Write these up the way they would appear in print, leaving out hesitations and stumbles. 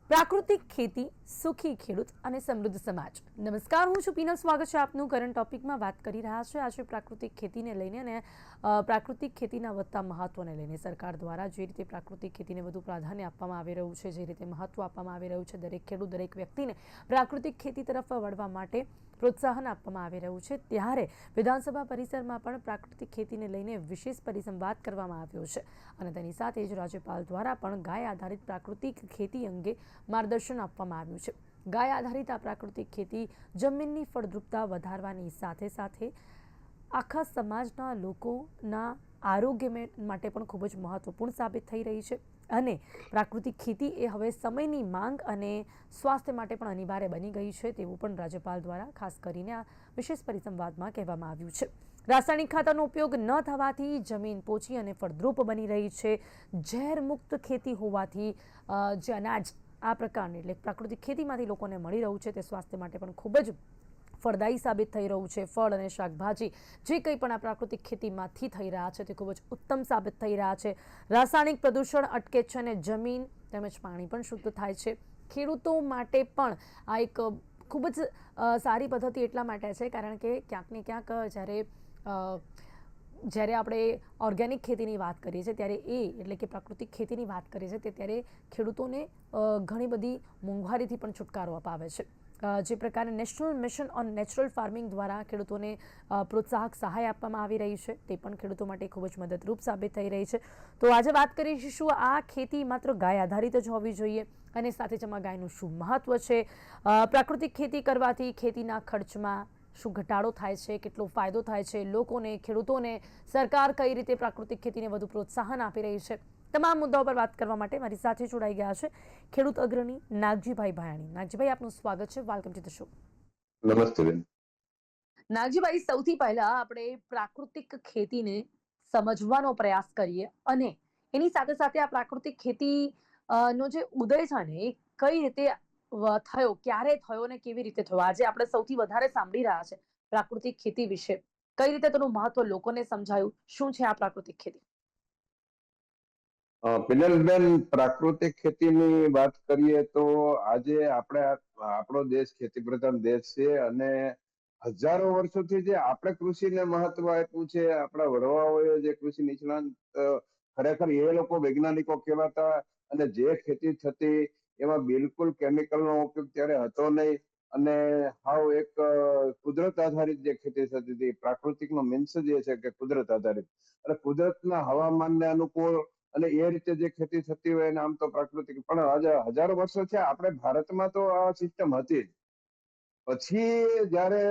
પ્રાકૃતિક ખેતી, સુખી ખેડૂત અને સમૃદ્ધ સમાજ. નમસ્કાર, હું છું પીનલ. સ્વાગત છે આપનું. કરંટ ટોપિકમાં વાત કરી રહ્યા છે આજે પ્રાકૃતિક ખેતીને લઈને અને પ્રાકૃતિક ખેતીના વધતા મહત્વને લઈને. સરકાર દ્વારા જે રીતે પ્રાકૃતિક ખેતીને વધુ પ્રાધાન્ય આપવામાં આવી રહ્યું છે, જે રીતે મહત્વ આપવામાં આવી રહ્યું છે, દરેક ખેડૂત, દરેક વ્યક્તિને પ્રાકૃતિક ખેતી તરફ વળવા માટે પ્રોત્સાહન આપવામાં આવી રહ્યું છે, ત્યારે વિધાનસભા પરિસરમાં પણ પ્રાકૃતિક ખેતીને લઈને વિશેષ પરિસંવાદ કરવામાં આવ્યો છે અને તેની સાથે જ રાજ્યપાલ દ્વારા પણ ગાય આધારિત પ્રાકૃતિક ખેતી અંગે માર્ગદર્શન આપવામાં આવ્યું છે. ગાય આધારિત આ પ્રાકૃતિક ખેતી જમીનની ફળદ્રુપતા વધારવાની સાથે સાથે આખા સમાજના લોકોના આરોગ્ય માટે પણ ખૂબ જ મહત્વપૂર્ણ સાબિત થઈ રહી છે અને પ્રાકૃતિક ખેતી એ હવે સમયની માંગ અને સ્વાસ્થ્ય માટે પણ અનિવાર્ય બની ગઈ છે, તેવું પણ રાજ્યપાલ દ્વારા ખાસ કરીને આ વિશેષ પરિસંવાદમાં કહેવામાં આવ્યું છે. રાસાયણિક ખાતરનો ઉપયોગ ન થવાથી જમીન પોચી અને ફળદ્રુપ બની રહી છે. ઝેરમુક્ત ખેતી હોવાથી જે અનાજ આ પ્રકારની એટલે પ્રાકૃતિક ખેતીમાંથી લોકોને મળી રહ્યું છે, તે સ્વાસ્થ્ય માટે પણ ખૂબ જ ફળદાયી સાબિત થઈ રહ્યું છે. ફળ અને શાકભાજી જે કંઈ પણ આ પ્રાકૃતિક ખેતીમાંથી થઈ રહ્યા છે, તે ખૂબ જ ઉત્તમ સાબિત થઈ રહ્યા છે. રાસાયણિક પ્રદૂષણ અટકે છે અને જમીન તેમજ પાણી પણ શુદ્ધ થાય છે. ખેડૂતો માટે પણ આ એક ખૂબ જ સારી પદ્ધતિ એટલા માટે છે કારણ કે ક્યાંક ને ક્યાંક જ્યારે આપણે ઓર્ગેનિક ખેતીની વાત કરીએ છીએ ત્યારે એટલે કે પ્રાકૃતિક ખેતીની વાત કરીએ છીએ ત્યારે ખેડૂતોને ઘણી બધી મોંઘવારીથી પણ છુટકારો અપાવે છે. જે પ્રકારે national mission on natural farming દ્વારા ખેડૂતોને પ્રોત્સાહક સહાય આપવામાં આવી રહી છે, તે પણ ખેડૂતો માટે ખૂબ જ મદદરૂપ સાબિત થઈ રહી છે. તો આજે વાત કરીશું આ ખેતી માત્ર ગાય આધારિત જ હોવી જોઈએ અને સાથે જ આમાં ગાયનું શું મહત્વ છે, પ્રાકૃતિક ખેતી કરવાથી ખેતીના ખર્ચમાં શું ઘટાડો થાય છે, કેટલો ફાયદો થાય છે લોકોને, ખેડૂતોને, સરકાર કઈ રીતે પ્રાકૃતિક ખેતીને વધુ પ્રોત્સાહન આપી રહી છે, તમામ મુદ્દાઓ પર વાત કરવા માટે મારી સાથે જોડાઈ ગયા છે ખેડૂત અગ્રણી નાગજીભાઈ ભાયાણી. નાગજીભાઈ, આપનું સ્વાગત છે. Welcome to the show. નમસ્તે બેન. નાગજીભાઈ, સૌથી પહેલા આપણે પ્રાકૃતિક ખેતીને સમજવાનો પ્રયાસ કરીએ અને એની સાથે સાથે આ પ્રાકૃતિક ખેતી નો જે ઉદય છે ને એ કઈ રીતે થયો, ક્યારે થયો અને કેવી રીતે થયો. આજે આપણે સૌથી વધારે સાંભળી રહ્યા છે પ્રાકૃતિક ખેતી વિશે. કઈ રીતે તેનું મહત્વ લોકોને સમજાયું, શું છે આ પ્રાકૃતિક ખેતી? પિનલબેન, પ્રાકૃતિક ખેતીની વાત કરીએ તો આજે આપણો દેશ ખેતી પ્રધાન દેશ છે અને હજારો વર્ષોથી જે આપણે કૃષિને મહત્વ આપ્યું છે, આપણા વડવાઓએ જે કૃષિ નિષ્ણાંત ખરેખર એ લોકો વૈજ્ઞાનિકો કહેવાતા અને જે ખેતી થતી એમાં બિલકુલ કેમિકલનો ઉપયોગ ત્યારે હતો નહીં અને હાવ એક કુદરત આધારિત જે ખેતી થતી હતી. પ્રાકૃતિકનો મીન્સ જ એ છે કે કુદરત આધારિત, અને કુદરતના હવામાનને અનુકૂળ અને એ રીતે જે ખેતી થતી હોય એને આમ તો પ્રાકૃતિક. પણ આજે હજારો વર્ષો છે આપણે ભારતમાં તો આ સિસ્ટમ હતી. પછી જયારે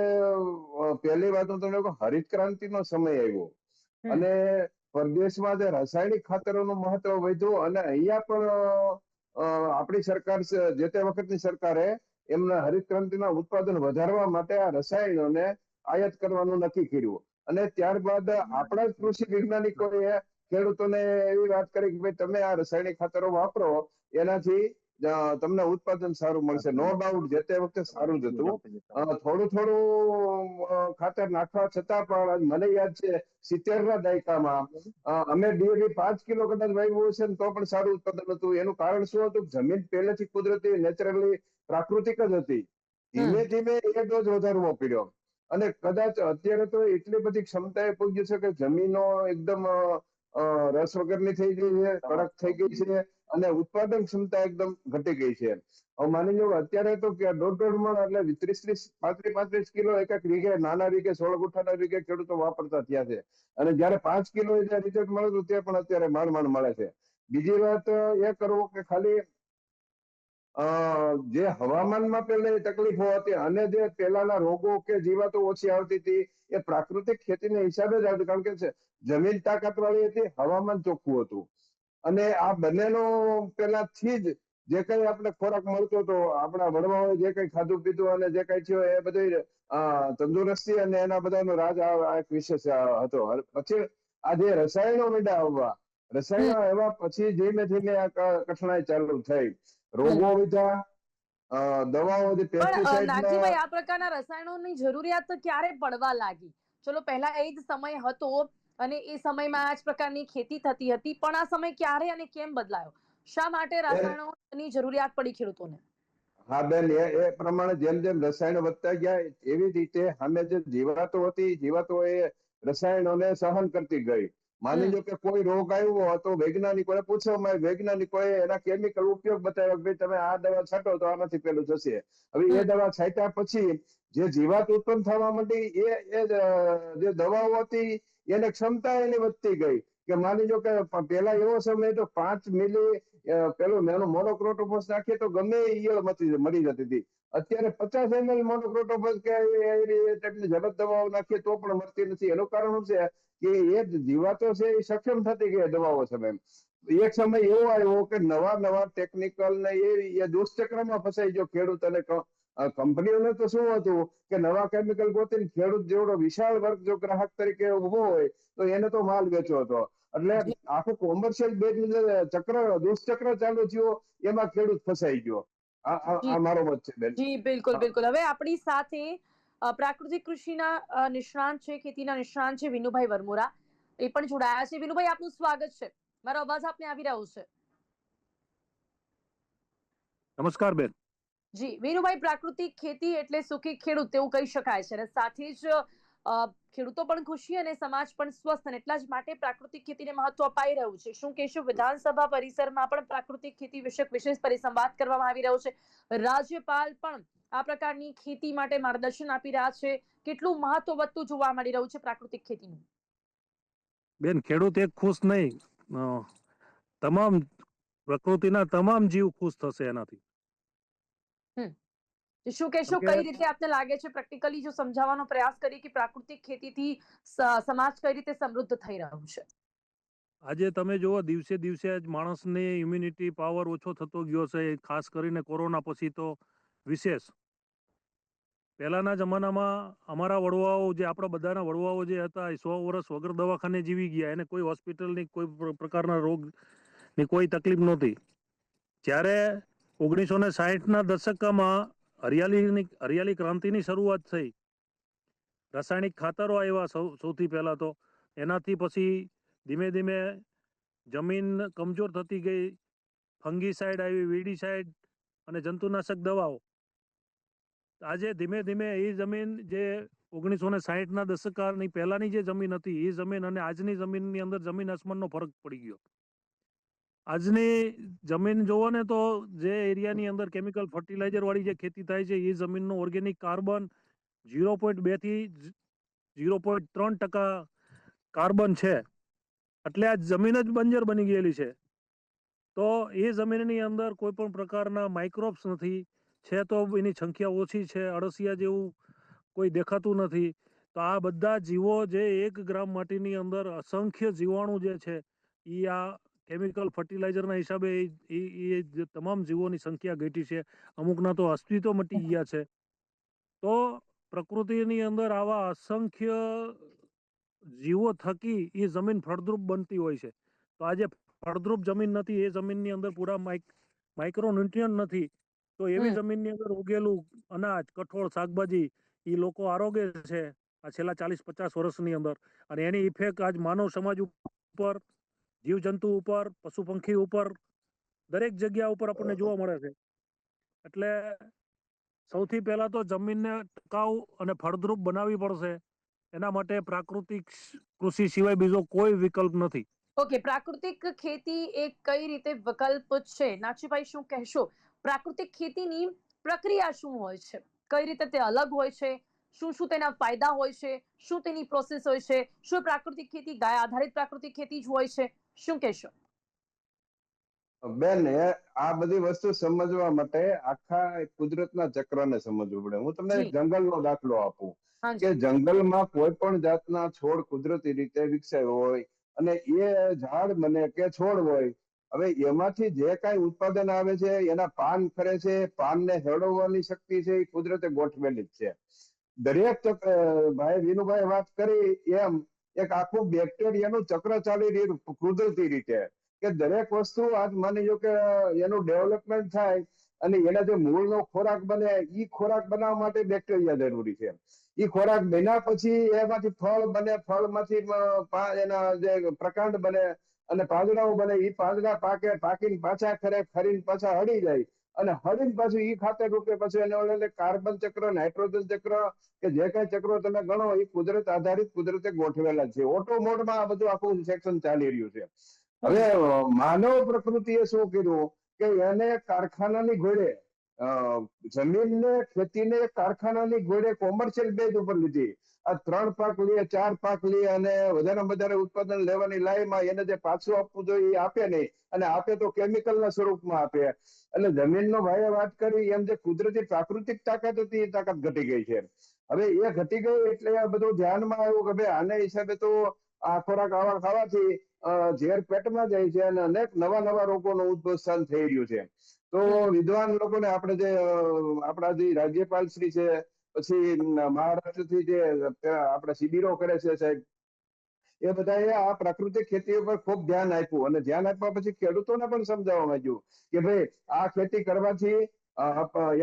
પહેલી વાત હું તમને કહું, હરિત ક્રાંતિનો સમય આવ્યો અને પરદેશમાં જે રાસાયણિક ખાતરોનું મહત્વ વધ્યું અને અહીંયા પણ આપણી સરકાર, જે તે વખતની સરકારે એમના હરિત ક્રાંતિના ઉત્પાદન વધારવા માટે આ રસાયણોને આયાત કરવાનું નક્કી કર્યું અને ત્યારબાદ આપણા જ કૃષિ વૈજ્ઞાનિકોએ ખેડૂતોને એવી વાત કરી કે ભાઈ તમે આ રાસાયણિક ખાતરો વાપરો, એનાથી તમને ઉત્પાદન સારું મળશે. નો ડાઉટ જે તે વખતે સારું જ હતું. થોડું થોડું ખાતર નાખવા છતાં પણ મને યાદ છે 70ના દાયકામાં અમે DAP 5 કિલો કદાચ વાવ્યું હશે ને તો પણ સારું ઉત્પાદન હતું. એનું કારણ શું હતું? જમીન પહેલેથી કુદરતી, નેચરલી પ્રાકૃતિક જ હતી. ધીમે ધીમે એ ડોઝ વધારવો પડ્યો અને કદાચ અત્યારે તો એટલી બધી ક્ષમતાએ પહોંચી છે કે જમીનો એકદમ રસ વગરની થઈ ગઈ છે, કડક થઈ ગઈ છે અને ઉત્પાદન ક્ષમતા એકદમ ઘટી ગઈ છે. હવે માની લો અત્યારે તો કે 1.5 મણ એટલે 30, 35 કિલો એક એક વીઘે, નાના વીઘે, 16 ગુઠાના વીઘે ખેડૂતો વાપરતા થયા છે અને જયારે 5 કિલો જે રિઝલ્ટ મળે છે તે પણ અત્યારે માંડ મળે છે. બીજી વાત એ કરવો કે ખાલી જે હવામાનમાં પહેલા તકલીફો હતી અને જે પહેલાના રોગો કે જીવાતો ઓછી આવતી હતી એ પ્રાકૃતિક ખેતીના હિસાબે જ આવતી, કારણ કે જમીન તાકાતવાળી હતી, હવામાન ચોખ્ખું હતું અને આ બંનેનો પહેલાથી જ જે કઈ આપણે ખોરાક મળતો હતો, આપણા વડવાઓએ જે કઈ ખાધું પીધું અને જે કઈ થયો એ બધું તંદુરસ્તી અને એના બધાનો રાજ આ એક વિશેષ હતો. પછી આ જે રસાયણો મીંડા આવવા, રસાયણો એવા પછી ધીમે ધીમે આ કઠણાઈ ચાલુ થઈ, રોગો વધ્યા, દવાઓ જે પણ પેસ્ટિસાઇડના. નાગજીભાઈ, આ પ્રકારના રસાયણોની જરૂરિયાત ક્યારે પડવા લાગી? ચલો, પહેલા એ જ સમય હતો અને એ સમયમાં આ જ પ્રકારની ખેતી થતી હતી, પણ આ સમય ક્યારે અને કેમ બદલાયો? શા માટે રસાયણોની જરૂરિયાત પડી ખેડૂતોને? હા બેન, એ પ્રમાણે જેમ જેમ રસાયણો વધતા ગયા એવી રીતે સામે જે જીવાતો હતી, જીવાતો એ રસાયણોને સહન કરતી ગઈ. માની લો કે કોઈ રોગ આવ્યો તો વૈજ્ઞાનિકોને પૂછવામાં, વૈજ્ઞાનિકોએ એના કેમિકલ ઉપયોગ બતાવ્યો કે ભાઈ તમે આ દવા છાંટો તો આનાથી પેલું થશે. હવે એ દવા છાંટ્યા પછી જે જીવાત ઉત્પન્ન થવા માંડી જે દવાઓ હતી એને ક્ષમતા એની વધતી ગઈ. કે માની લો કે પેલા એવો સમય તો 5 મિલી પેલો નાનો મોનોક્રોટોફોસ નાખીએ તો ગમે એ ઈયળ મરી જતી હતી. અત્યારે 50 ml મોનોક્રોટોફોસ કે જલદ દવાઓ નાખીએ તો પણ મરતી નથી. એનું કારણ શું છે કે એ જીવાતો છે એ સક્ષમ થતી ગઈ દવાઓ સમય. એક સમય એવો આવ્યો કે નવા નવા ટેકનિકલ ને એ દુષ્ચક્રમાં ફસાઈ ગયો ખેડૂત અને કંપનીઓને. તો શું હતું કે નવા કેમિકલ ગોતીને ખેડૂત જેવડો વિશાળ વર્ગ જો ગ્રાહક તરીકે ઉભો હોય તો એને તો માલ વેચવો હતો. એટલે આખું કોમર્શિયલ ચક્ર, દુષ્ચક્ર ચાલુ થયો, એમાં ખેડૂત ફસાઈ ગયો. આ મારો મત છે બેન. જી બિલકુલ બિલકુલ. હવે આપણી સાથે પ્રાકૃતિક કૃષિના નિષ્ણાંત છે, ખેતીના નિષ્ણાંત છે વિનુભાઈ વરમોરા, એ પણ જોડાયા છે. વિનુભાઈ, આપનું સ્વાગત છે. મારો અવાજ આપને આવી રહ્યો છે? નમસ્કાર બેન. જી વિનુભાઈ, પ્રાકૃતિક ખેતી એટલે સુખી ખેડૂત તેવું કહી શકાય છે, અને સાથે જ ખેડૂતો પણ ખુશી અને સમાજ પણ સ્વસ્થ, અને એટલા જ માટે પ્રાકૃતિક ખેતીને મહત્વ અપાઈ રહ્યું છે. શું કહેશો, વિધાનસભા પરિસરમાં પણ પ્રાકૃતિક ખેતી વિષયક વિશેષ પરિસંવાદ કરવામાં આવી રહ્યો છે. રાજ્યપાલ પણ આ પ્રકારની ખેતી માટે માર્ગદર્શન આપી રહ્યા છે. કેટલું મહત્વ વધતું જોવા મળી રહ્યું છે પ્રાકૃતિક ખેતીનું? બેન, ખેડૂત એક ખુશ નહીં, તમામ પ્રકૃતિના તમામ જીવ ખુશ થશે એનાથી. શું કહેશો, કઈ રીતે આપને લાગે છે, પ્રેક્ટિકલી જો સમજાવવાનો પ્રયાસ કરીએ કે પ્રાકૃતિક ખેતીથી સમાજ કઈ રીતે સમૃદ્ધ થઈ રહ્યું છે? આજે તમે જુઓ, દિવસે દિવસે માણસની ઇમ્યુનિટી પાવર ઓછો થતો ગયો છે, ખાસ કરીને કોરોના પછી તો વિશેષ. પહેલાના જમાનામાં અમારા વડવાઓ, જે આપણા બધાના વડવાઓ જે હતા, 100 વર્ષ વગર દવાખાને જીવી ગયા. એને કોઈ હોસ્પિટલની કોઈ પ્રકારના રોગની કોઈ તકલીફ નહોતી. જ્યારે 1960ના દશકમાં હરિયાળી ક્રાંતિની શરૂઆત થઈ, રાસાયણિક ખાતરો આવ્યા સૌથી પહેલા તો. એનાથી પછી ધીમે ધીમે જમીન કમજોર થતી ગઈ. ફંગીસાઇડ આવી, વીડીસાઇડ અને જંતુનાશક દવાઓ. આજે ધીમે ધીમે એ જમીન જે 1960ના દશકની પહેલાની જે જમીન હતી, એ જમીન અને આજની જમીનની અંદર જમીન આસમાનનો ફરક પડી ગયો. આજની જમીન જોવો ને તો જે એરિયાની અંદર કેમિકલ ફર્ટિલાઇઝર વાળી જે ખેતી થાય છે, એ જમીનનો ઓર્ગેનિક કાર્બન 0.2 થી 0.3% કાર્બન છે. એટલે આ જમીન જ બંજર બની ગયેલી છે. તો એ જમીનની અંદર કોઈ પણ પ્રકારના માઇક્રોબ્સ નથી. છે તો એની સંખ્યા ઓછી છે. અળસિયા જેવું કોઈ દેખાતું નથી. તો આ બધા જીવો જે 1 ગ્રામ માટીની અંદર અસંખ્ય જીવાણુ જે છે, એ આ કેમિકલ ફર્ટિલાઇઝરના હિસાબે એ તમામ જીવોની સંખ્યા ઘટી છે. અમુકના તો અસ્તિત્વ મટી ગયા છે. તો પ્રકૃતિની અંદર આવા અસંખ્ય જીવો થકી એ જમીન ફળદ્રુપ બનતી હોય છે. તો આજે ફળદ્રુપ જમીન નથી, એ જમીનની અંદર પૂરા માઇક્રોન્યુટ્રિયન્ટ નથી. તો એવી જમીનની અંદર ઉગેલું અનાજ, કઠોળ, શાકભાજી એ લોકો આરોગે છે આ છેલ્લા 40-50 વર્ષની અંદર. અને એની ઇફેક્ટ આજ માનવ સમાજ ઉપર, જીવજંતુ ઉપર, પશુ પંખી ઉપર, દરેક જગ્યા ઉપર આપણને જોવા મળે છે. એટલે સૌથી પહેલા તો જમીનને ટકાઉ અને ફળદ્રુપ બનાવવી પડશે. એના માટે પ્રાકૃતિક કૃષિ સિવાય બીજો કોઈ વિકલ્પ નથી. ઓકે, પ્રાકૃતિક ખેતી એ કઈ રીતે વિકલ્પ છે? નાક્ષીભાઈ, શું કહેશો? પ્રાકૃતિક ખેતીની પ્રક્રિયા શું હોય છે? કઈ રીતે તે અલગ હોય છે? શું શું તેના ફાયદા હોય છે? શું તેની પ્રોસેસ હોય છે? શું પ્રાકૃતિક ખેતી ગાય આધારિત પ્રાકૃતિક ખેતી જ હોય છે? શું કહેશો? બેન, આ બધી વસ્તુ સમજવા માટે આખા કુદરતના ચક્રને સમજવું પડે. હું તમને એક જંગલનો દાખલો આપું કે જંગલમાં કોઈ પણ જાતના છોડ કુદરતી રીતે વિકસાયો હોય અને એ ઝાડ બને કે છોડ હોય, હવે એમાંથી જે કાંઈ ઉત્પાદન આવે છે, એના પાન ખરે છે, પાનને હેળવવાની શક્તિ છે, એ કુદરતે ગોઠવેલી જ છે. દરેક ભાઈ વિનુભાઈ વાત કરી એમ એક આખું બેક્ટેરિયાનું ચક્ર ચાલી રહ્યું કુદરતી રીતે. કે દરેક વસ્તુ આજ માની લો કે એનું ડેવલપમેન્ટ થાય અને એના જે મૂળનો ખોરાક બને, એ ખોરાક બનાવવા માટે બેક્ટેરિયા જરૂરી છે. એ ખોરાક બન્યા પછી એમાંથી ફળ બને, ફળમાંથી એના જે પ્રકાંડ બને અને પાંદડાઓ બને, એ પાંદડા પાકીને પાછા ખરીને પાછા હળી જાય, અને હળીને પાછું ઈ ખાતર રૂપે પછી એને ઓલે કાર્બન ચક્ર, નાઇટ્રોજન ચક્ર કે જે કઈ ચક્રો તમે ગણો એ કુદરત આધારિત કુદરતે ગોઠવેલા છે. ઓટો મોડમાં આ બધું આખું સેક્શન ચાલી રહ્યું છે. હવે માનવ પ્રકૃતિએ શું કર્યું કે એને કારખાનાની ઘોડે જમીનને, ખેતીને કારખાનાની ઘોડે કોમર્શિયલ બેઝ ઉપર લીધી. આ 3 પાક લે, 4 પાક લે અને વધારેમાં વધારે ઉત્પાદન લેવાની લાઈમાં એને જે પાછું આપવું જોઈએ એ આપે નહીં, અને આપે તો કેમિકલના સ્વરૂપમાં આપે. એટલે જમીનનો ભાઈએ વાત કરી એમ જે કુદરતી પ્રાકૃતિક તાકાત હતી એ તાકાત ઘટી ગઈ છે. હવે એ ઘટી ગઈ એટલે આ બધું ધ્યાનમાં આવ્યું કે ભાઈ આના હિસાબે તો આ ખોરાક આવા ખાવાથી ઝેર પેટમાં જાય છે અને અનેક નવા રોગોનું ઉદ્ભવ સ્થાન થઈ રહ્યું છે. તો વિદ્વાન લોકોને આપણે જે આપણા જે રાજ્યપાલ શ્રી છે, પછી મહારાષ્ટ્રથી જે આપણે શિબિરો કરે છે સાહેબ, એ બધાએ આ પ્રાકૃતિક ખેતી ઉપર ખૂબ ધ્યાન આપ્યું, અને ધ્યાન આપ્યા પછી ખેડૂતોને પણ સમજાવવામાં આવ્યું કે ભાઈ આ ખેતી કરવાથી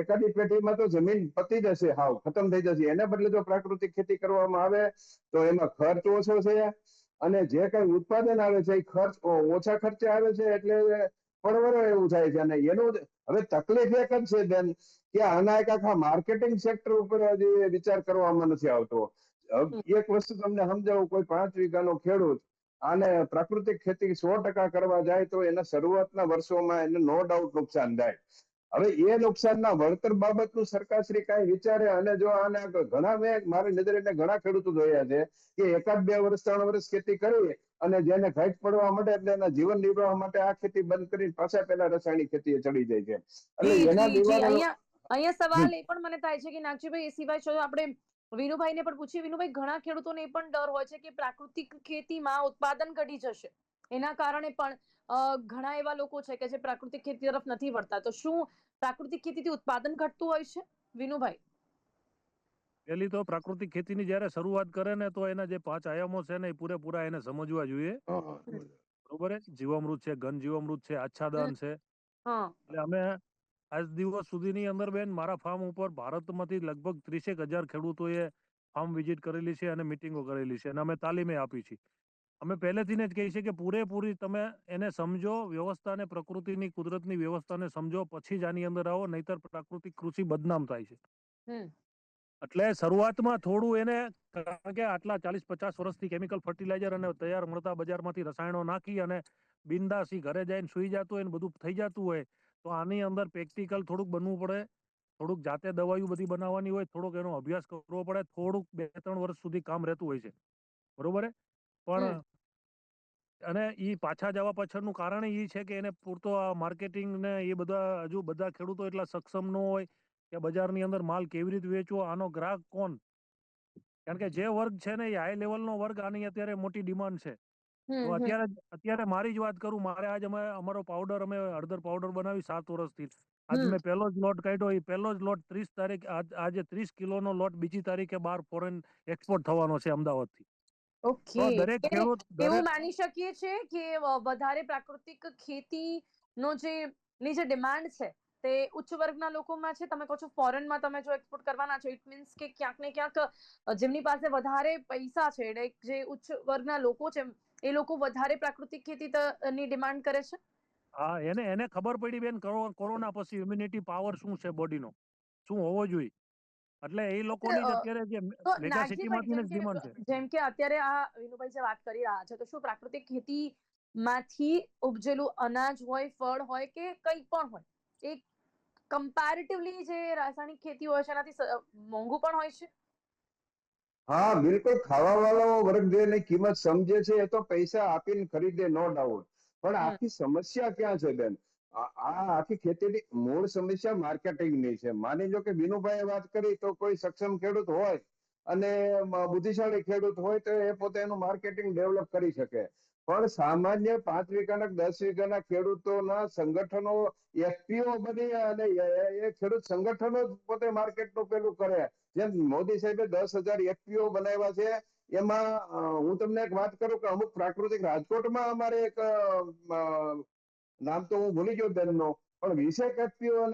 એકાદી પેઢીમાં તો જમીન પતી જશે, હાવ ખતમ થઈ જશે. એને બદલે જો પ્રાકૃતિક ખેતી કરવામાં આવે તો એમાં ખર્ચ ઓછો છે, અને જે કઈ ઉત્પાદન આવે છે એ ખર્ચ ઓછા ખર્ચે આવે છે, એટલે પરવરે એવું થાય છે. અને એનું હવે તકલીફ એક જ છે બેન કે આના એક આખા માર્કેટિંગ સેક્ટર ઉપર હજી વિચાર કરવામાં નથી આવતો. એક વસ્તુ તમને સમજાવું, કોઈ 5 વીઘાનો ખેડૂત આને પ્રાકૃતિક ખેતી 100% કરવા જાય તો એના શરૂઆતના વર્ષોમાં એને નો ડાઉટ નુકસાન થાય. હવે એ નુકસાનના વળતર બાબતનું સરકારશ્રી કાંઈ વિચારે, અને જો આને ઘણા, મેં મારી નજરે ઘણા ખેડૂતો જોયા છે કે 1-2 વર્ષ 3 વર્ષ ખેતી કરી અને જેને ઘાટ પડવા માટે એટલે એના જીવન નિર્વાહ માટે આ ખેતી બંધ કરી પાછા પેલા રાસાયણિક ખેતીએ ચડી જાય છે. એટલે જી એના જી જી નિવારણ અહીંયા સવાલ એ પણ મને થાય છે કે નાગજીભાઈ, એ સિવાય ચલો આપણે વિનુભાઈને પણ પૂછીએ. વિનુભાઈ, ઘણા ખેડૂતોને એ પણ ડર હોય છે કે પ્રાકૃતિક ખેતીમાં ઉત્પાદન ઘટી જશે, એના કારણે પણ ઘણા એવા લોકો છે કે જે પ્રાકૃતિક ખેતી તરફ નથી વળતા. તો શું પ્રાકૃતિક ખેતીથી ઉત્પાદન ઘટતું હોય છે, વિનુભાઈ? પેલી તો પ્રાકૃતિક ખેતીની જયારે શરૂઆત કરે ને તો એના જે 5 આયામો છે ને એ પૂરેપૂરા એને સમજવા જોઈએ. બરોબર છે? જીવામૃત છે, ઘન જીવામૃત છે, આચ્છાદન છે. એટલે અમે આજ દિવસ સુધીની અંદર બેન મારા ફાર્મ ઉપર ભારતમાંથી લગભગ 30,000 ખેડૂતોએ ફાર્મ વિઝિટ કરેલી છે અને મિટિંગો કરેલી છે, અને અમે તાલીમે આપી છે. અમે પહેલેથી જ કહીએ છીએ કે પૂરેપૂરી તમે એને સમજો, વ્યવસ્થાને, પ્રકૃતિની, કુદરતની વ્યવસ્થાને સમજો, પછી જ આની અંદર આવો, નહીતર પ્રાકૃતિક કૃષિ બદનામ થાય છે. એટલે શરૂઆતમાં થોડું એને, કારણ કે આટલા 40-50 વર્ષથી કેમિકલ ફર્ટિલાઇઝર અને તૈયાર મળતા બજારમાંથી રસાયણો નાખી અને બિંદાસી ઘરે જઈને સુઈ જતું હોય ને બધું થઈ જતું હોય, તો આની અંદર પ્રેક્ટિકલ થોડુંક બનવું પડે, થોડુંક જાતે દવાઈઓ બધી બનાવવાની હોય, થોડોક એનો અભ્યાસ કરવો પડે, થોડુંક 2-3 વર્ષ સુધી કામ રહેતું હોય છે. બરોબર? પણ અને એ પાછા જવા પાછળનું કારણ એ છે કે એને પૂરતો માર્કેટિંગ ને એ બધા, હજુ બધા ખેડૂતો એટલા સક્ષમ ન હોય કે બજારની અંદર માલ કેવી રીતે વેચવો, આનો ગ્રાહક કોણ. કારણ કે જે વર્ગ છે ને એ હાઈ લેવલનો વર્ગ, આની અત્યારે મોટી ડિમાન્ડ છે. તો અત્યારે મારી જ વાત કરું, મારે આજ અમારો પાવડર, અમે હળદર પાવડર બનાવી 7 વર્ષથી. આજ મેં પહેલો જ લોટ કાઢ્યો, એ પહેલો જ લોટ 30 તારીખ, આજે 30 કિલોનો લોટ બીજી તારીખે બહાર ફોરેન એક્સપોર્ટ થવાનો છે અમદાવાદથી. ઓકે, તો દરેક ખેડૂત, એવું માની શકીએ છીએ કે વધારે પ્રાકૃતિક ખેતીનો ની જે ડિમાન્ડ છે તે ઉચ્ચ વર્ગના લોકોમાં છે. તમે કહો છો ફોરેનમાં તમે જો એક્સપોર્ટ કરવાના છો, ઇટ મીન્સ કે ક્યાંક ને ક્યાંક જેમની પાસે વધારે પૈસા છે, એટલે જે ઉચ્ચ વર્ગના લોકો છે, એ લોકો વધારે પ્રાકૃતિક ખેતીની ડિમાન્ડ કરે છે. હા, એને ખબર પડી બેન, કોરોના પછી ઇમ્યુનિટી પાવર શું છે બોડીનો, શું હોવો જોઈએ. એટલે એ લોકોની જ અત્યારે જે તો મેગા નાગજીભાઈ, સિટીમાંથી જ ડિમાન્ડ છે. જેમ કે અત્યારે આ વિનુભાઈ જે વાત કરી રહ્યા છે, તો શું પ્રાકૃતિક ખેતીમાંથી ઉપજેલું અનાજ હોય, ફળ હોય કે કંઈ પણ હોય, એ કમ્પેરેટિવલી જે રાસાયણિક ખેતી હોય છે એનાથી મોંઘું પણ હોય છે? હા, બિલકુલ. ખાવા વાળો વર્ગ જેની કિંમત સમજે છે એ તો પૈસા આપીને ખરીદે, નો ડાઉટ. પણ આખી સમસ્યા ક્યાં છે બેન? આ આખી ખેતીની મૂળ સમસ્યા માર્કેટિંગની છે. માની લો કે વિનુભાઈએ વાત કરી તો કોઈ સક્ષમ ખેડૂત હોય અને બુદ્ધિશાળી ખેડૂત હોય તો એ પોતે એનું માર્કેટિંગ ડેવલપ કરી શકે. પણ સામાન્ય 5 વીઘાના 10 વીઘાના ખેડૂતોના સંગઠનો એફપીઓ બની અને એ ખેડૂત સંગઠનો જ પોતે માર્કેટનું પેલું કરે. જેમ મોદી સાહેબે 10,000 એફપીઓ બનાવ્યા છે. એમાં હું તમને એક વાત કરું કે અમુક પ્રાકૃતિક, રાજકોટમાં અમારે એક નામ તો હું ભૂલી ગયો બેનનો, પણ 20 એફપીઓ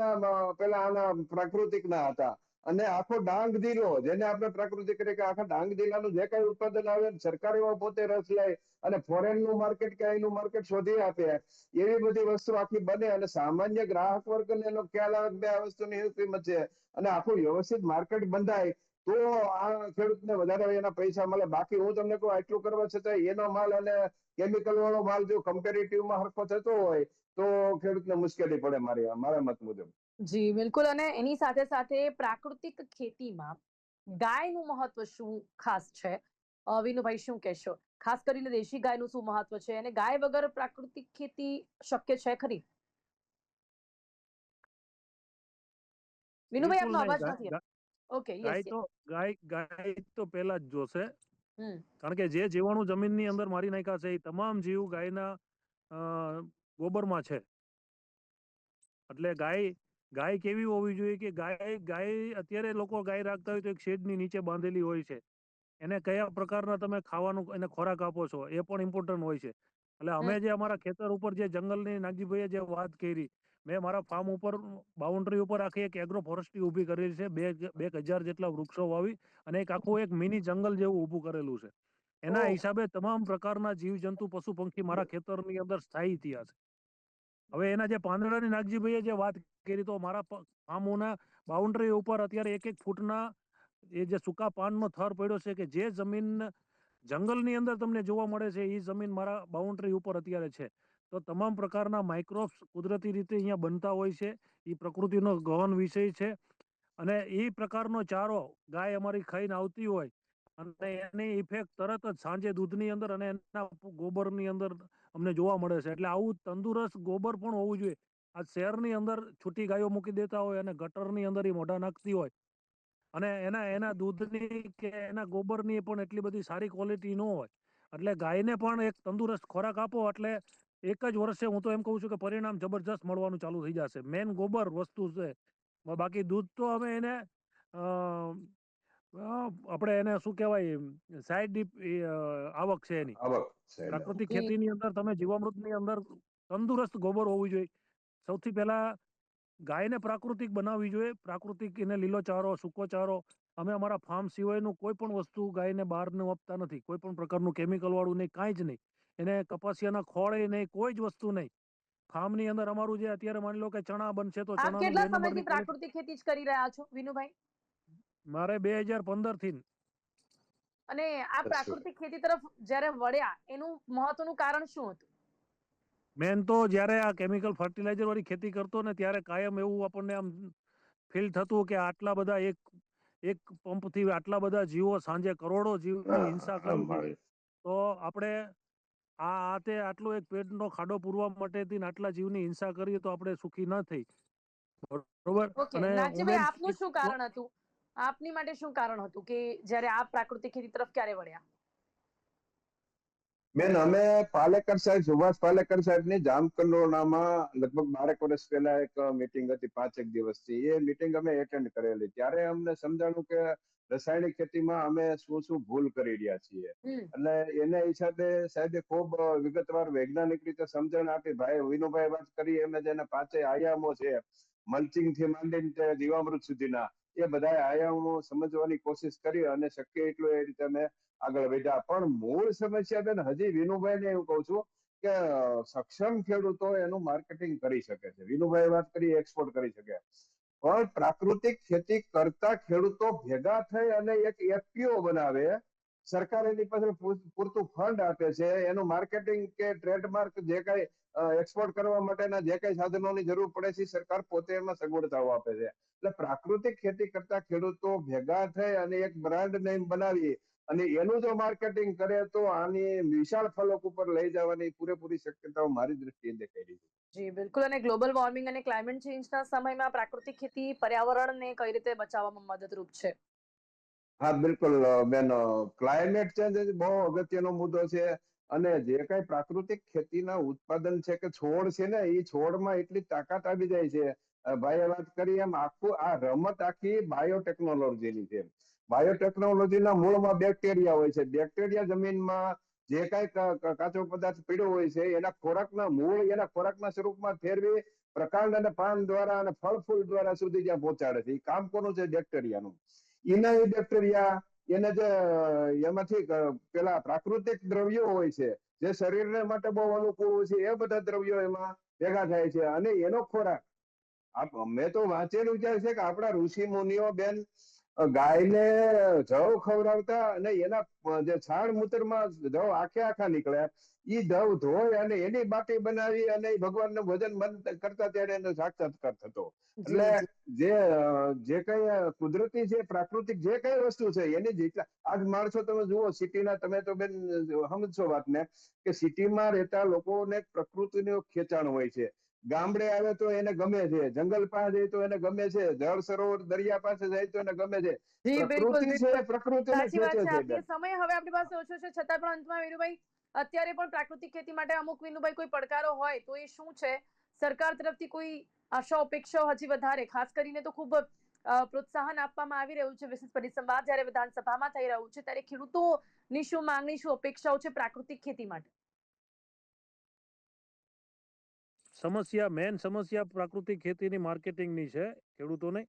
પેલા આના પ્રાકૃતિક ના હતા. અને આખો ડાંગ જિલ્લો જેને આપણે પ્રાકૃતિક તરીકે આખા ડાંગ જિલ્લાનું જે કઈ ઉત્પાદન આવે સરકાર એમાં પોતે રસ લે અને ફોરેન નું માર્કેટ કે અહીંનું માર્કેટ શોધી આપે એવી બધી વસ્તુ આખી બને અને સામાન્ય ગ્રાહક વર્ગને એનો ખ્યાલ આવે કે આ વસ્તુની શું કિંમત છે અને આખું વ્યવસ્થિત માર્કેટ બંધાય તો આ ખેડૂતને વધારે એના પૈસા મળે. બાકી હું તમને કહું આટલું કરવા છતાં એનો માલ અને કેમિકલ વાળો માલ જો કમ્પેરેટિવમાં હરખો થતો હોય તો ખેડૂતને મુશ્કેલી પડે મારા મત મુજબ. જી બિલકુલ. અને એની સાથે સાથે પ્રાકૃતિક ખેતીમાં ગાયનું મહત્વ શું ખાસ છે? વિનુભાઈ શું કહેશો? ખાસ કરીને દેશી ગાયનું શું મહત્વ છે અને ગાય વગર પ્રાકૃતિક ખેતી શક્ય છે ખરી? વિનુભાઈ બિલકુલ આપનો નહીં. અવાજ નથી. ઓકે, યસ ગાય યસ. તો ગાય તો પહેલા જ જોશે. હમ. કારણ કે જે જીવાણુ જમીનની અંદર મારી નાખ્યા છે એ તમામ જીવ ગાયના અ, ગોબરમાં છે. એટલે ગાય કેવી હોવી જોઈએ કે ગાય અત્યારે લોકો ગાય રાખતા હોય તો એક શેડની નીચે બાંધેલી હોય છે. એને કયા પ્રકારના તમે ખાવાનું એને ખોરાક આપો છો એ પણ ઇમ્પોર્ટન્ટ હોય છે. એટલે અમે જે અમારા ખેતર ઉપર જે જંગલની નાગજીભાઈએ જે વાત કરી, મેં મારા ફાર્મ ઉપર બાઉન્ડ્રી ઉપર આખી એક એગ્રો ફોરેસ્ટ્રી ઊભી કરેલી છે. 2,000 જેટલા વૃક્ષો વાવી અને એક આખું એક મિની જંગલ જેવું ઊભું કરેલું છે. એના ઓહ. હિસાબે તમામ પ્રકારના જીવજંતુ પશુ પંખી મારા ખેતરની અંદર સ્થાયી થયા છે. હવે એના જે પાંદડાની નાગજીભાઈએ જે વાત કરી તો મારા ફાર્મોના બાઉન્ડ્રી ઉપર અત્યારે 1-1 ફૂટના એ જે સૂકા પાનનો થર પડ્યો છે કે જે જમીન જંગલની અંદર તમને જોવા મળે છે એ જમીન મારા બાઉન્ડ્રી ઉપર અત્યારે છે. તો તમામ પ્રકારના માઇક્રોબ્સ કુદરતી રીતે અહીંયા બનતા હોય છે. એ પ્રકૃતિનો ગહન વિષય છે અને એ પ્રકારનો ચારો ગાય અમારી ખાઈને આવતી હોય અને એની ઇફેક્ટ તરત જ સાંજે દૂધની અંદર અને એના ગોબરની અંદર અમને જોવા મળે છે. એટલે આવું તંદુરસ્ત ગોબર પણ હોવું જોઈએ. આ શહેરની અંદર છૂટી ગાયો મૂકી દેતા હોય અને ગટરની અંદર એ મોઢા નાખતી હોય અને એના દૂધની કે એના ગોબરની પણ એટલી બધી સારી ક્વોલિટી ન હોય. એટલે ગાયને પણ એક તંદુરસ્ત ખોરાક આપો એટલે એક જ વર્ષે હું તો એમ કહું છું કે પરિણામ જબરજસ્ત મળવાનું ચાલુ થઈ જશે. મેન ગોબર વસ્તુ છે. બાકી દૂધ તો અમે એને આપણે એને શું કહેવાય સાઈડ આવક છે એની. આવક છે એટલે. પ્રાકૃતિક જી. ખેતીની અંદર તમે જીવામૃતની અંદર તંદુરસ્ત ગોબર હોવું જોઈએ. સૌથી પહેલા ગાયને પ્રાકૃતિક બનાવવી જોઈએ. પ્રાકૃતિક એને લીલો ચારો, સૂકો ચારો. અમે અમારા ફાર્મ સિવાયનું કોઈ પણ વસ્તુ ગાયને બહારનું આપતા નથી. કોઈ પણ પ્રકારનું કેમિકલ વાળું નહીં, કાંઈ જ નહીં. એને કપાસિયાના ખોળે નહીં, કોઈ જ વસ્તુ નહીં. ફાર્મની અંદર અમારું જે અત્યારે માની લો કે ચણા બનશે તો આપ ચણાનું કેટલા 2 સમયથી નંબરની ક્વોલિટી. પ્રાકૃતિક ખેતી જ કરી રહ્યા છો વિનુભાઈ? મારે 2015 થી અને આ પ્રાકૃતિક ખેતી તરફ જ્યારે વળ્યા એનું મહત્વનું કારણ શું હતું? મેન તો જ્યારે આ કેમિકલ ફર્ટિલાઇઝર વાળી ખેતી કરતો ને ત્યારે કાયમ એવું આપણને આમ ફીલ થતું કે આટલા બધા એક પંપથી આટલા બધા જીવો સાંજે કરોડો જીવની હિંસા કરવી તો આપણે તે આટલો એક પેટનો ખાડો પૂરવા માટેથી આટલા જીવની હિંસા કરીએ તો આપણે સુખી ન થઈ. બરોબર. ઓકે, અને નાગજીભાઈ આપનું શું કારણ હતું? આપની માટે શું કારણ હતું કે જ્યારે આપ પ્રાકૃતિક ખેતી તરફ ક્યારે વળ્યા? બેન અમે પાલેકર સાહેબ સુભાષ પાલેકર સાહેબની જામકંડોરણામાં લગભગ 12 વર્ષ પહેલા એક મીટિંગ હતી 5 દિવસથી. એ મીટિંગ અમે એટેન્ડ કરેલી. ત્યારે અમને સમજાણું કે રાસાયણિક ખેતીમાં અમે શું ભૂલ કરી રહ્યા છીએ. એટલે એના હિસાબે સાહેબે ખૂબ વિગતવાર વૈજ્ઞાનિક રીતે સમજણ આપી. ભાઈ વિનુભાઈ વાત કરી એમ જ એના 5 આયામો છે, મલ્ચિંગ થી માંડીને જીવામૃત સુધીના, એ બધા આયામો સમજવાની કોશિશ કરી અને શક્ય એટલું એ રીતે અમે આગળ વધ્યા. પણ મૂળ સમસ્યા બેન હજી વિનુભાઈને એવું કહું છું કે સક્ષમ ખેડૂતો એનું માર્કેટિંગ કરી શકે છે. વિનુભાઈ વાત કરી એક્સપોર્ટ કરી શકે, પણ પ્રાકૃતિક ખેતી કરતા ખેડૂતો ભેગા થઈ અને એક એફપીઓ બનાવે, સરકાર એની પાસે પૂરતું ફંડ આપે છે, એનું માર્કેટિંગ કે ટ્રેડમાર્ક જે કઈ એક્સપોર્ટ કરવા માટેના જે કઈ સાધનોની જરૂર પડે છે સરકાર પોતે એમાં સગવડતાઓ આપે છે. એટલે પ્રાકૃતિક ખેતી કરતા ખેડૂતો ભેગા થઈ અને એક બ્રાન્ડ નેમ બનાવી અને એનું જો માર્કેટિંગ કરે તો આની વિશાળ ફલક ઉપર લઈ જવાની પૂરેપૂરી શક્યતાઓ મારી દ્રષ્ટિએ દેખાઈ રહી છે. જી બિલકુલ. અને ગ્લોબલ વોર્મિંગ અને ક્લાઇમેટ ચેન્જના સમયમાં પ્રાકૃતિક ખેતી પર્યાવરણને કઈ રીતે બચાવવામાં મદદરૂપ છે? હા બિલકુલ બેન, ક્લાઇમેટ ચેન્જ બહુ અગત્યનો મુદ્દો છે અને જે કઈ પ્રાકૃતિક ખેતીના ઉત્પાદન છે કે છોડ છે ને એ છોડમાં એટલી તાકાત આવી જાય છે. ભાઈએ વાત કરી એમ આખું આ રમત આખી બાયોટેકનોલોજીની છે. બાયોટેકનોલોજીના મૂળમાં બેક્ટેરિયા હોય છે. બેક્ટેરિયા જમીનમાં જે કાંઈ કાચો પદાર્થ પીડ્યો હોય છે એના ખોરાકના મૂળ એના ખોરાકના સ્વરૂપમાં ફેરવી પ્રકાંડ અને પાન દ્વારા અને ફળ ફૂલ દ્વારા સુધી જ્યાં પહોંચાડે છે. એ કામ કોનું છે? બેક્ટેરિયાનું. એના એ બેક્ટેરિયા એને જે એમાંથી પેલા પ્રાકૃતિક દ્રવ્યો હોય છે જે શરીરને માટે બહુ અનુકૂળ હોય છે, એ બધા દ્રવ્યો એમાં ભેગા થાય છે અને એનો ખોરાક મેં તો વાંચેલું છે કે આપણા ઋષિ મુનિઓ બેન ગાયને જવ ખવડાવતા અને એના જે છાણ મૂત્રમાં જવ આખા નીકળ્યા, ઈ જવ ધોઈ અને એની બાટી બનાવી અને ભગવાનનું ભજન મન કરતા ત્યારે એનો સાક્ષાત્કાર થતો. એટલે જે કઈ કુદરતી છે, પ્રાકૃતિક જે કઈ વસ્તુ છે એની જેટલા આજ માણસો તમે જુઓ સિટીના, તમે તો બેન સમજશો વાતને કે સિટીમાં રહેતા લોકોને પ્રકૃતિનું ખેંચાણ હોય છે. ગામડે આવે તો એને ગમે છે, જંગલ પાસે જાય તો એને ગમે છે, જળ સરોવર દરિયા પાસે જાય તો એને ગમે છે. જી બિલકુલ પ્રકૃતિ છે, પ્રકૃતિને સાચી વાત ખેંચે છે છે. આપની. સમય હવે આપણી પાસે ઓછો છે, છતાં પણ અંતમાં વીરુભાઈ, અત્યારે પણ પ્રાકૃતિક ખેતી માટે અમુક વીરુભાઈ કોઈ પડકારો હોય તો એ શું છે? સરકાર તરફથી કોઈ આશા અપેક્ષાઓ હજી વધારે, ખાસ કરીને તો ખૂબ પ્રોત્સાહન આપવામાં આવી રહ્યું છે. વિશેષ પરિસંવાદ જ્યારે વિધાનસભામાં થઈ રહ્યું છે ત્યારે ખેડૂતોની શું માંગણી, શું અપેક્ષાઓ છે પ્રાકૃતિક ખેતી માટે? મેન સમસ્યા પ્રાકૃતિક ખેતીની માર્કેટિંગની છે ખેડૂતોને.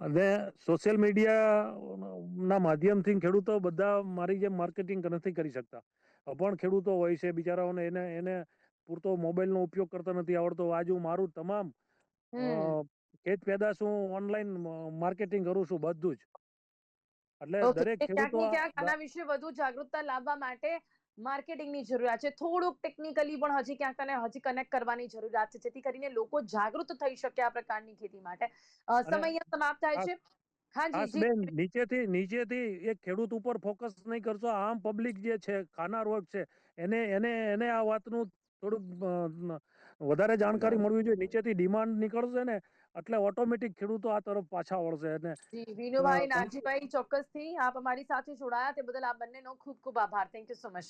અને સોશિયલ મીડિયાના માધ્યમથી ખેડૂતો બધા મારી જેમ માર્કેટિંગ નથી કરી શકતા. અભણ ખેડૂતો હોય છે બિચારાઓને, એને પૂરતો મોબાઈલનો ઉપયોગ કરતા નથી આવડતો. આજુ મારું તમામ ખેત પેદાશ હું ઓનલાઈન માર્કેટિંગ કરું છું, બધું જ. એટલે દરેક ક્યાંક ને ક્યાંક ખેડૂતો આના વિશે વધુ જાગૃતતા લાવવા માટે માર્કેટિંગની જરૂરિયાત છે. થોડુંક ટેકનિકલી પણ હજી ક્યાંક અને હજી કનેક્ટ કરવાની જરૂરિયાત છે, જેથી કરીને લોકો જાગૃત થઈ શકે આ પ્રકારની ખેતી માટે. સમય અહીંયા સમાપ્ત થાય છે. ખાસ બેન, નીચેથી એક ખેડૂત ઉપર ફોકસ નહીં કરશો, આમ પબ્લિક જે છે, ખાનાર વર્ગ છે, એને આ વાતનું થોડુંક વધારે જાણકારી મળવી જોઈએ. નીચેથી ડિમાન્ડ નીકળશે ને એટલે ઓટોમેટિક ખેડૂતો આ તરફ પાછા વળશે. અને જી વિનુભાઈ, નાગજીભાઈ, ચોક્કસથી આપ અમારી સાથે જોડાયા તે બદલ આપ બંનેનો ખૂબ ખૂબ આભાર. Thank you so much.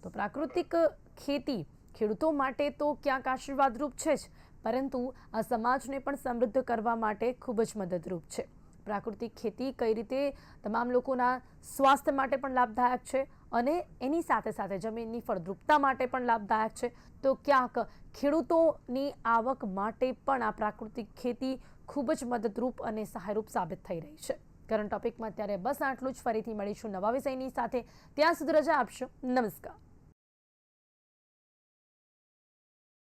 તો પ્રાકૃતિક ખેતી ખેડૂતો માટે તો ક્યાંક આશીર્વાદરૂપ છે જ, પરંતુ આ સમાજને પણ સમૃદ્ધ કરવા માટે ખૂબ જ મદદરૂપ છે. પ્રાકૃતિક ખેતી કઈ રીતે તમામ લોકોના સ્વાસ્થ્ય માટે પણ લાભદાયક છે અને એની સાથે સાથે જમીનની ફળદ્રુપતા માટે પણ લાભદાયક છે. તો ક્યાંક ખેડૂતોની આવક માટે પણ આ પ્રાકૃતિક ખેતી ખૂબ જ મદદરૂપ અને સહાયરૂપ સાબિત થઈ રહી છે. કરંટ ટોપિકમાં અત્યારે બસ આટલું જ. ફરીથી મળીશું નવા વિષયની સાથે. ત્યાં સુધી રજા આપશો. નમસ્કાર.